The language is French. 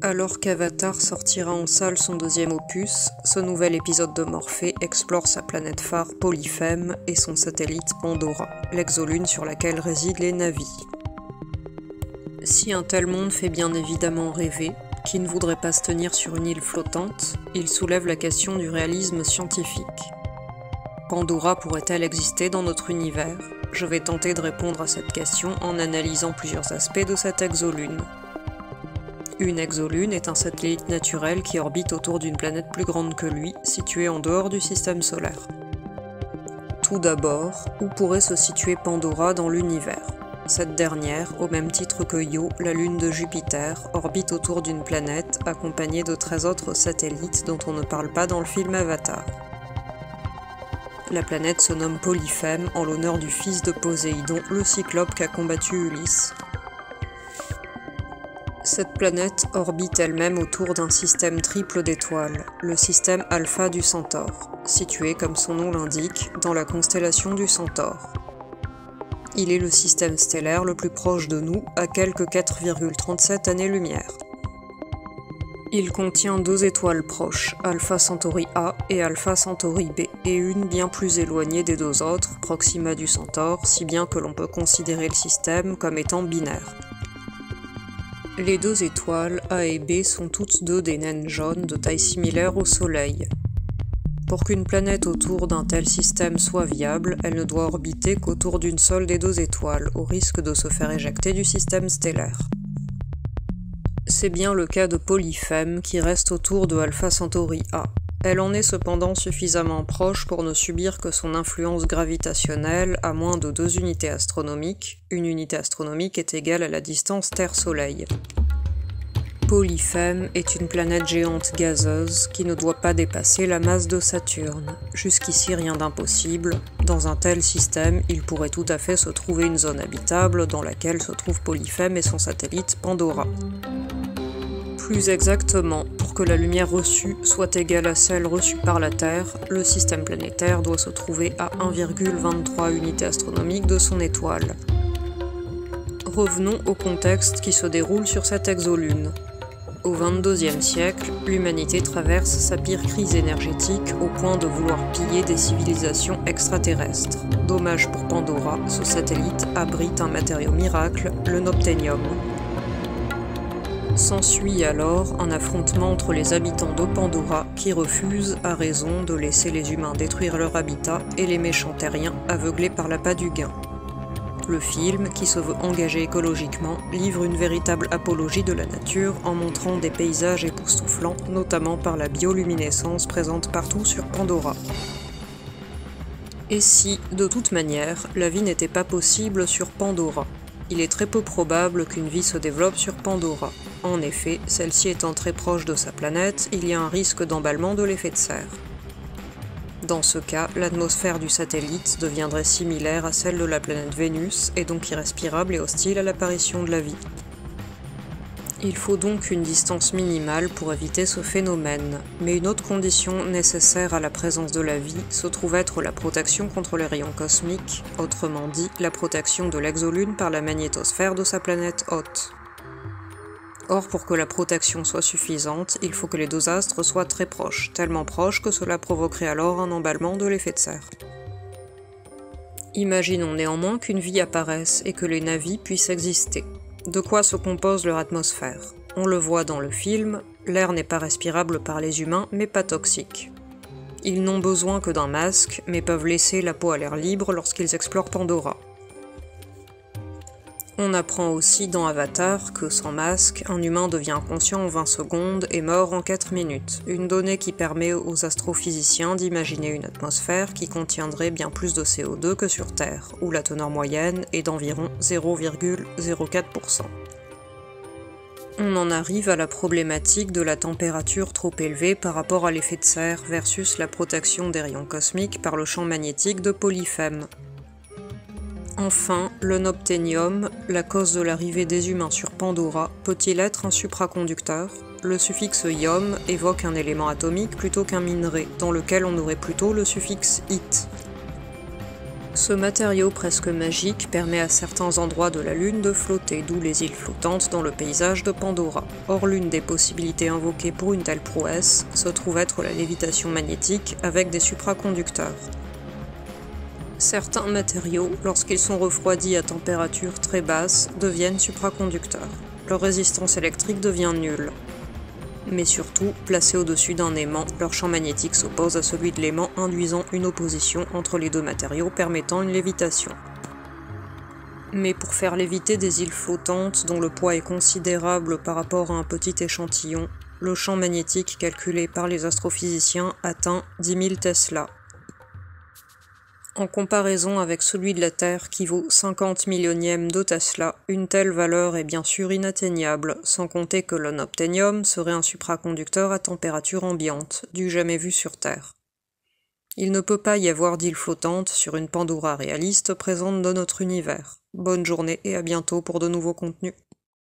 Alors qu'Avatar sortira en salle son deuxième opus, ce nouvel épisode de Morphée explore sa planète phare Polyphème et son satellite Pandora, l'exolune sur laquelle résident les Na'vi. Si un tel monde fait bien évidemment rêver, qui ne voudrait pas se tenir sur une île flottante, il soulève la question du réalisme scientifique. Pandora pourrait-elle exister dans notre univers? Je vais tenter de répondre à cette question en analysant plusieurs aspects de cette exolune. Une exolune est un satellite naturel qui orbite autour d'une planète plus grande que lui, située en dehors du système solaire. Tout d'abord, où pourrait se situer Pandora dans l'univers? Cette dernière, au même titre que Io, la lune de Jupiter, orbite autour d'une planète accompagnée de 13 autres satellites dont on ne parle pas dans le film Avatar. La planète se nomme Polyphème en l'honneur du fils de Poséidon, le cyclope qu'a combattu Ulysse. Cette planète orbite elle-même autour d'un système triple d'étoiles, le système Alpha du Centaure, situé, comme son nom l'indique, dans la constellation du Centaure. Il est le système stellaire le plus proche de nous, à quelques 4,37 années-lumière. Il contient deux étoiles proches, Alpha Centauri A et Alpha Centauri B, et une bien plus éloignée des deux autres, Proxima du Centaure, si bien que l'on peut considérer le système comme étant binaire. Les deux étoiles, A et B, sont toutes deux des naines jaunes de taille similaire au Soleil. Pour qu'une planète autour d'un tel système soit viable, elle ne doit orbiter qu'autour d'une seule des deux étoiles, au risque de se faire éjecter du système stellaire. C'est bien le cas de Polyphème qui reste autour de Alpha Centauri A. Elle en est cependant suffisamment proche pour ne subir que son influence gravitationnelle à moins de 2 unités astronomiques. Une unité astronomique est égale à la distance Terre-Soleil. Polyphème est une planète géante gazeuse qui ne doit pas dépasser la masse de Saturne. Jusqu'ici rien d'impossible. Dans un tel système, il pourrait tout à fait se trouver une zone habitable dans laquelle se trouve Polyphème et son satellite Pandora. Plus exactement, pour que la lumière reçue soit égale à celle reçue par la Terre, le système planétaire doit se trouver à 1,23 unités astronomiques de son étoile. Revenons au contexte qui se déroule sur cette exolune. Au XXIe siècle, l'humanité traverse sa pire crise énergétique au point de vouloir piller des civilisations extraterrestres. Dommage pour Pandora, ce satellite abrite un matériau miracle, le nobténium. S'ensuit alors un affrontement entre les habitants de Pandora qui refusent, à raison, de laisser les humains détruire leur habitat et les méchants terriens aveuglés par l'appât du gain. Le film, qui se veut engagé écologiquement, livre une véritable apologie de la nature en montrant des paysages époustouflants, notamment par la bioluminescence présente partout sur Pandora. Et si, de toute manière, la vie n'était pas possible sur Pandora? Il est très peu probable qu'une vie se développe sur Pandora. En effet, celle-ci étant très proche de sa planète, il y a un risque d'emballement de l'effet de serre. Dans ce cas, l'atmosphère du satellite deviendrait similaire à celle de la planète Vénus et donc irrespirable et hostile à l'apparition de la vie. Il faut donc une distance minimale pour éviter ce phénomène, mais une autre condition nécessaire à la présence de la vie se trouve être la protection contre les rayons cosmiques, autrement dit la protection de l'exolune par la magnétosphère de sa planète hôte. Or, pour que la protection soit suffisante, il faut que les deux astres soient très proches, tellement proches que cela provoquerait alors un emballement de l'effet de serre. Imaginons néanmoins qu'une vie apparaisse et que les Na'vi puissent exister. De quoi se compose leur atmosphère? On le voit dans le film, l'air n'est pas respirable par les humains, mais pas toxique. Ils n'ont besoin que d'un masque, mais peuvent laisser la peau à l'air libre lorsqu'ils explorent Pandora. On apprend aussi dans Avatar que, sans masque, un humain devient inconscient en 20 secondes et mort en 4 minutes, une donnée qui permet aux astrophysiciens d'imaginer une atmosphère qui contiendrait bien plus de CO2 que sur Terre, où la teneur moyenne est d'environ 0,04%. On en arrive à la problématique de la température trop élevée par rapport à l'effet de serre versus la protection des rayons cosmiques par le champ magnétique de Polyphème. Enfin, le nobténium, la cause de l'arrivée des humains sur Pandora, peut-il être un supraconducteur? Le suffixe ium évoque un élément atomique plutôt qu'un minerai, dans lequel on aurait plutôt le suffixe it. Ce matériau presque magique permet à certains endroits de la Lune de flotter, d'où les îles flottantes dans le paysage de Pandora. Or, l'une des possibilités invoquées pour une telle prouesse se trouve être la lévitation magnétique avec des supraconducteurs. Certains matériaux, lorsqu'ils sont refroidis à température très basse, deviennent supraconducteurs. Leur résistance électrique devient nulle. Mais surtout, placés au-dessus d'un aimant, leur champ magnétique s'oppose à celui de l'aimant, induisant une opposition entre les deux matériaux permettant une lévitation. Mais pour faire léviter des îles flottantes dont le poids est considérable par rapport à un petit échantillon, le champ magnétique calculé par les astrophysiciens atteint 10 000 Tesla. En comparaison avec celui de la Terre qui vaut 50 millionièmes de Tesla, une telle valeur est bien sûr inatteignable, sans compter que l'unobtainium serait un supraconducteur à température ambiante, du jamais vu sur Terre. Il ne peut pas y avoir d'île flottante sur une Pandora réaliste présente dans notre univers. Bonne journée et à bientôt pour de nouveaux contenus.